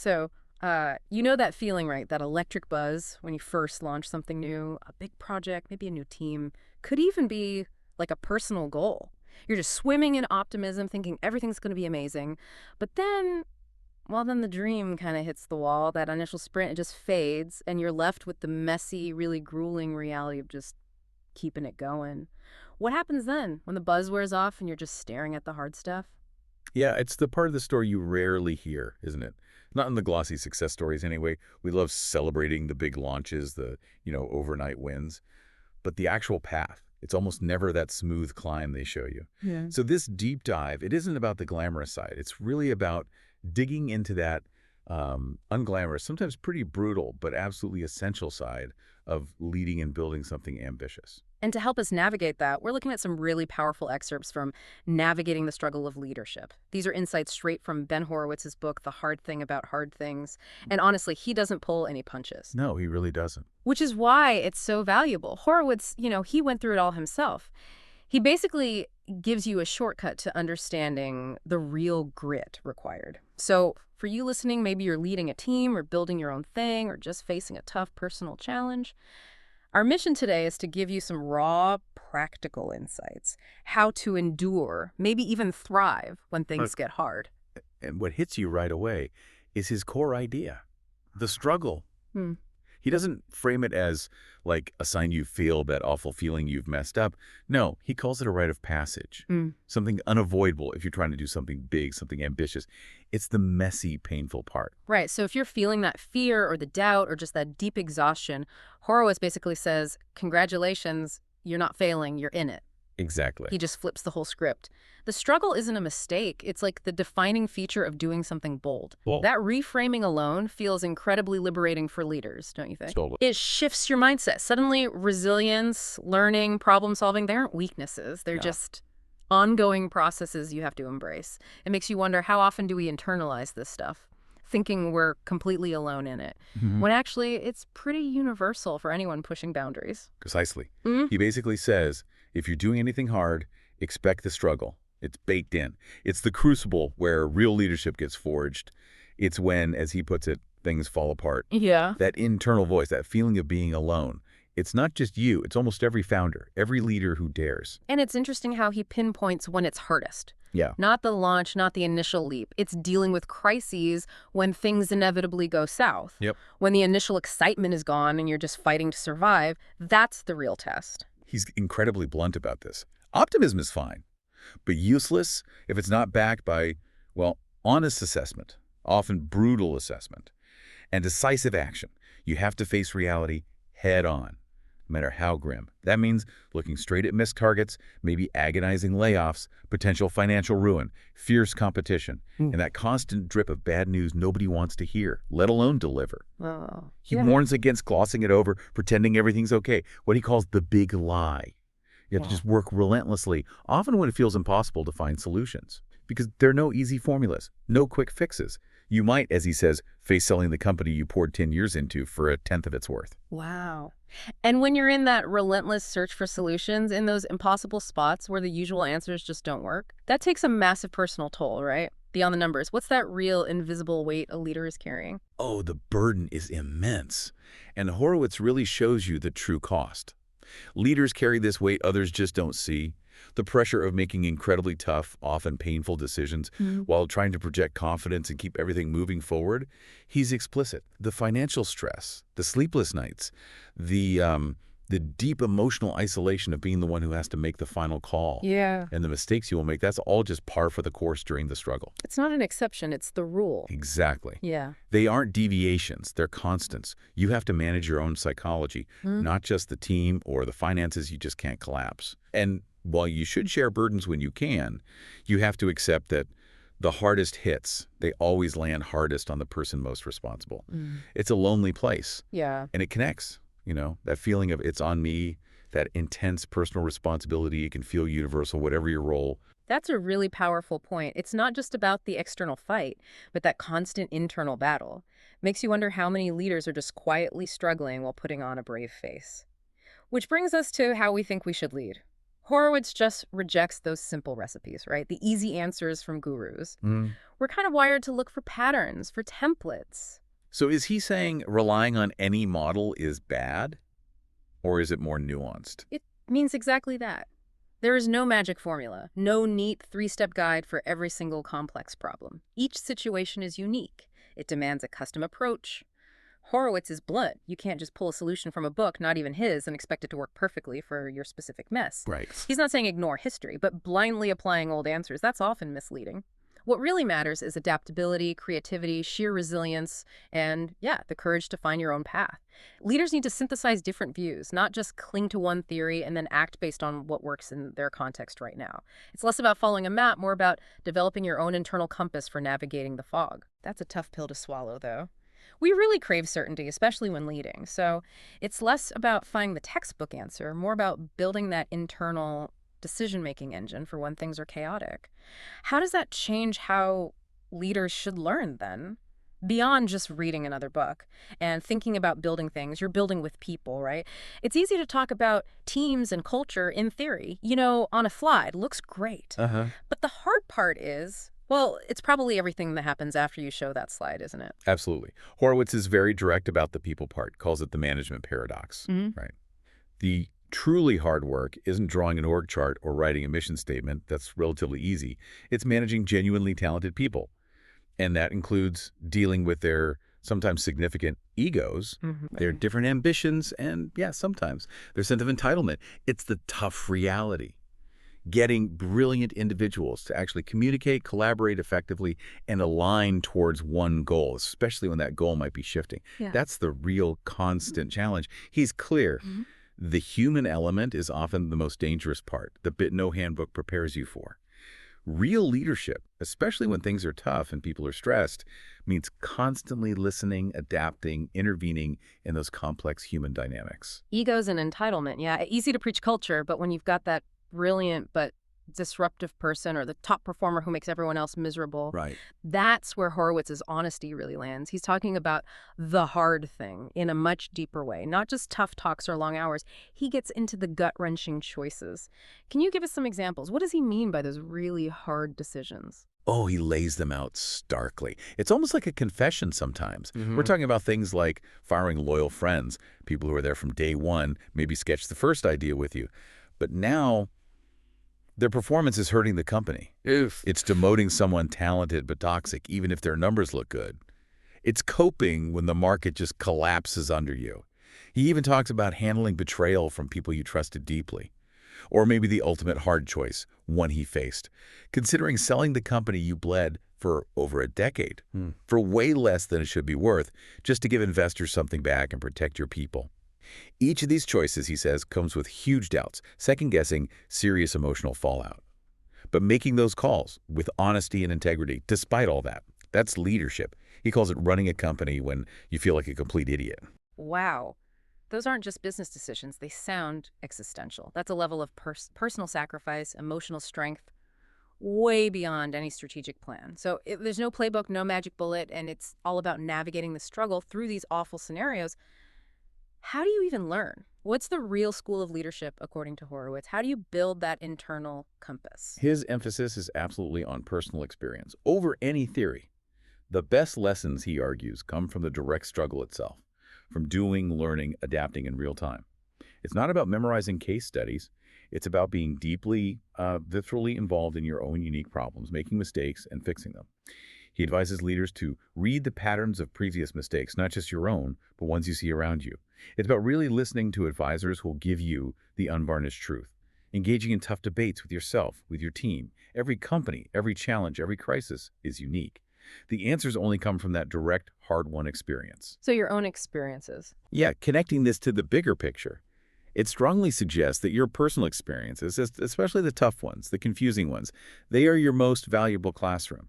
So, you know that feeling, right? That electric buzz when you first launch something new, a big project, maybe a new team, could even be like a personal goal. You're just swimming in optimism, thinking everything's going to be amazing. But then, well, then the dream kind of hits the wall. That initial sprint, it just fades, and you're left with the messy, really grueling reality of just keeping it going. What happens then when the buzz wears off and you're just staring at the hard stuff? Yeah, it's the part of the story you rarely hear, isn't it? Not in the glossy success stories anyway. We love celebrating the big launches, the overnight wins. But the actual path, it's almost never that smooth climb they show you. Yeah. So this deep dive, it isn't about the glamorous side. It's really about digging into that unglamorous, sometimes pretty brutal, but absolutely essential side of leading and building something ambitious. And to help us navigate that, we're looking at some really powerful excerpts from Navigating the Struggle of Leadership. These are insights straight from Ben Horowitz's book, The Hard Thing About Hard Things. And honestly, he doesn't pull any punches, No, he really doesn't. which is why it's so valuable. Horowitz, he went through it all himself. He basically gives you a shortcut to understanding the real grit required. So for you listening, maybe you're leading a team or building your own thing or just facing a tough personal challenge. Our mission today is to give you some raw, practical insights, how to endure, maybe even thrive when things get hard. And what hits you right away is his core idea, the struggle. Hmm. He doesn't frame it as like a sign you feel that awful feeling you've messed up. No, he calls it a rite of passage, something unavoidable if you're trying to do something big, something ambitious. It's the messy, painful part. Right, so if you're feeling that fear or the doubt or just that deep exhaustion, Horowitz basically says, congratulations, you're not failing, you're in it. Exactly. He just flips the whole script. The struggle isn't a mistake. It's like the defining feature of doing something bold. Bold. That reframing alone feels incredibly liberating for leaders, don't you think? Totally. It shifts your mindset. Suddenly, resilience, learning, problem solving, they aren't weaknesses. They're No. just ongoing processes you have to embrace. It makes you wonder, how often do we internalize this stuff, thinking we're completely alone in it, when actually it's pretty universal for anyone pushing boundaries. Precisely. Mhm. He basically says, if you're doing anything hard, expect the struggle. It's baked in. It's the crucible where real leadership gets forged. It's when, as he puts it, things fall apart. Yeah. That internal voice, that feeling of being alone. It's not just you. It's almost every founder, every leader who dares. And it's interesting how he pinpoints when it's hardest. Yeah. Not the launch, not the initial leap. It's dealing with crises when things inevitably go south. Yep. When the initial excitement is gone and you're just fighting to survive, that's the real test. He's incredibly blunt about this. Optimism is fine, but useless if it's not backed by, well, honest assessment, often brutal assessment, and decisive action. You have to face reality head on, no matter how grim. That means looking straight at missed targets, maybe agonizing layoffs, potential financial ruin, fierce competition, and that constant drip of bad news nobody wants to hear, let alone deliver. Oh, He warns against glossing it over, pretending everything's okay, what he calls the big lie. You have to just work relentlessly, often when it feels impossible to find solutions. Because there are no easy formulas, no quick fixes. You might, as he says, face selling the company you poured 10 years into for a tenth of its worth. Wow. And when you're in that relentless search for solutions, in those impossible spots where the usual answers just don't work, that takes a massive personal toll, right? Beyond the numbers, what's that real invisible weight a leader is carrying? Oh, the burden is immense. And Horowitz really shows you the true cost. Leaders carry this weight others just don't see. The pressure of making incredibly tough, often painful decisions while trying to project confidence and keep everything moving forward. He's explicit. The financial stress, the sleepless nights, the deep emotional isolation of being the one who has to make the final call. Yeah. And the mistakes you will make, that's all just par for the course during the struggle. It's not an exception, it's the rule. Exactly. Yeah. They aren't deviations, they're constants. You have to manage your own psychology, not just the team or the finances you just can't collapse. And while you should share burdens when you can, you have to accept that the hardest hits, they always land hardest on the person most responsible. It's a lonely place. Yeah. And it connects, that feeling of it's on me, that intense personal responsibility. It can feel universal, whatever your role. That's a really powerful point. It's not just about the external fight, but that constant internal battle. Makes you wonder how many leaders are just quietly struggling while putting on a brave face. Which brings us to how we think we should lead. Horowitz just rejects those simple recipes, right? The easy answers from gurus. Mm. We're kind of wired to look for patterns, for templates. So is he saying relying on any model is bad? Or is it more nuanced? It means exactly that. There is no magic formula, no neat three-step guide for every single complex problem. Each situation is unique. It demands a custom approach. Horowitz is blunt. You can't just pull a solution from a book, not even his, and expect it to work perfectly for your specific mess. Right. He's not saying ignore history, but blindly applying old answers, that's often misleading. What really matters is adaptability, creativity, sheer resilience, and, yeah, the courage to find your own path. Leaders need to synthesize different views, not just cling to one theory and then act based on what works in their context right now. It's less about following a map, more about developing your own internal compass for navigating the fog. That's a tough pill to swallow, though. We really crave certainty, especially when leading. So it's less about finding the textbook answer, more about building that internal decision-making engine for when things are chaotic. How does that change how leaders should learn then? Beyond just reading another book and thinking about building things, you're building with people, right? It's easy to talk about teams and culture in theory, on a slide. Looks great. Uh-huh. But the hard part is, well, it's probably everything that happens after you show that slide, isn't it? Absolutely. Horowitz is very direct about the people part, calls it the management paradox. Right. The truly hard work isn't drawing an org chart or writing a mission statement. That's relatively easy. It's managing genuinely talented people. And that includes dealing with their sometimes significant egos, their different ambitions, and, yeah, sometimes their sense of entitlement. It's the tough reality. Getting brilliant individuals to actually communicate, collaborate effectively, and align towards one goal, especially when that goal might be shifting. Yeah. That's the real constant challenge. He's clear. The human element is often the most dangerous part, the bit no handbook prepares you for. Real leadership, especially when things are tough and people are stressed, means constantly listening, adapting, intervening in those complex human dynamics. Egos and entitlement, yeah. Easy to preach culture, but when you've got that brilliant but disruptive person or the top performer who makes everyone else miserable, Right. that's where Horowitz's honesty really lands. He's talking about the hard thing in a much deeper way, not just tough talks or long hours. He gets into the gut-wrenching choices. Can you give us some examples? What does he mean by those really hard decisions? Oh, he lays them out starkly. It's almost like a confession sometimes. We're talking about things like firing loyal friends, people who are there from day one, maybe sketch the first idea with you. But now their performance is hurting the company. Oof. It's demoting someone talented but toxic, even if their numbers look good. It's coping when the market just collapses under you. He even talks about handling betrayal from people you trusted deeply. Or maybe the ultimate hard choice, one he faced, considering selling the company you bled for over a decade, for way less than it should be worth, just to give investors something back and protect your people. Each of these choices, he says, comes with huge doubts, second-guessing, serious emotional fallout. But making those calls with honesty and integrity, despite all that, that's leadership. He calls it running a company when you feel like a complete idiot. Wow. Those aren't just business decisions. They sound existential. That's a level of personal sacrifice, emotional strength, way beyond any strategic plan. So there's no playbook, no magic bullet, and it's all about navigating the struggle through these awful scenarios. How do you even learn? What's the real school of leadership, according to Horowitz? How do you build that internal compass? His emphasis is absolutely on personal experience, over any theory. The best lessons, he argues, come from the direct struggle itself, from doing, learning, adapting in real time. It's not about memorizing case studies. It's about being deeply, viscerally involved in your own unique problems, making mistakes, and fixing them. He advises leaders to read the patterns of previous mistakes, not just your own, but ones you see around you. It's about really listening to advisors who will give you the unvarnished truth, engaging in tough debates with yourself, with your team. Every company, every challenge, every crisis is unique. The answers only come from that direct, hard-won experience. So your own experiences. Yeah, connecting this to the bigger picture. It strongly suggests that your personal experiences, especially the tough ones, the confusing ones, they are your most valuable classroom.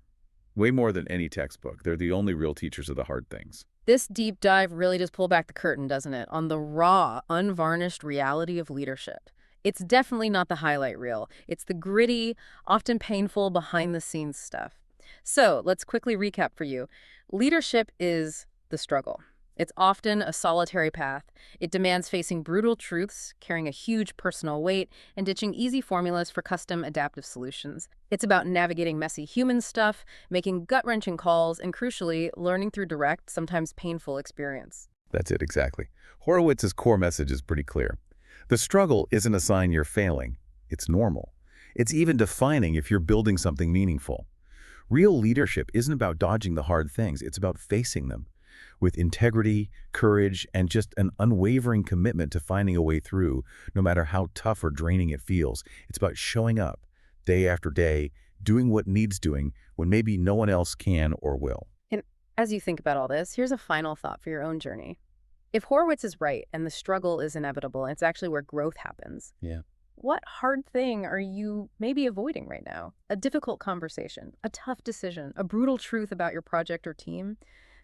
Way more than any textbook. They're the only real teachers of the hard things. This deep dive really does pull back the curtain, doesn't it, on the raw, unvarnished reality of leadership. It's definitely not the highlight reel. It's the gritty, often painful, behind-the-scenes stuff. So let's quickly recap for you. Leadership is the struggle. It's often a solitary path. It demands facing brutal truths, carrying a huge personal weight, and ditching easy formulas for custom adaptive solutions. It's about navigating messy human stuff, making gut-wrenching calls, and crucially, learning through direct, sometimes painful experience. That's it, exactly. Horowitz's core message is pretty clear. The struggle isn't a sign you're failing. It's normal. It's even defining if you're building something meaningful. Real leadership isn't about dodging the hard things. It's about facing them with integrity, courage, and just an unwavering commitment to finding a way through, no matter how tough or draining it feels. It's about showing up day after day, doing what needs doing when maybe no one else can or will. And as you think about all this, here's a final thought for your own journey. If Horowitz is right and the struggle is inevitable, and it's actually where growth happens, Yeah. what hard thing are you maybe avoiding right now? A difficult conversation, a tough decision, a brutal truth about your project or team?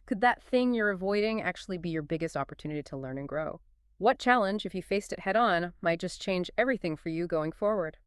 Could that thing you're avoiding actually be your biggest opportunity to learn and grow? What challenge, if you faced it head on, might just change everything for you going forward?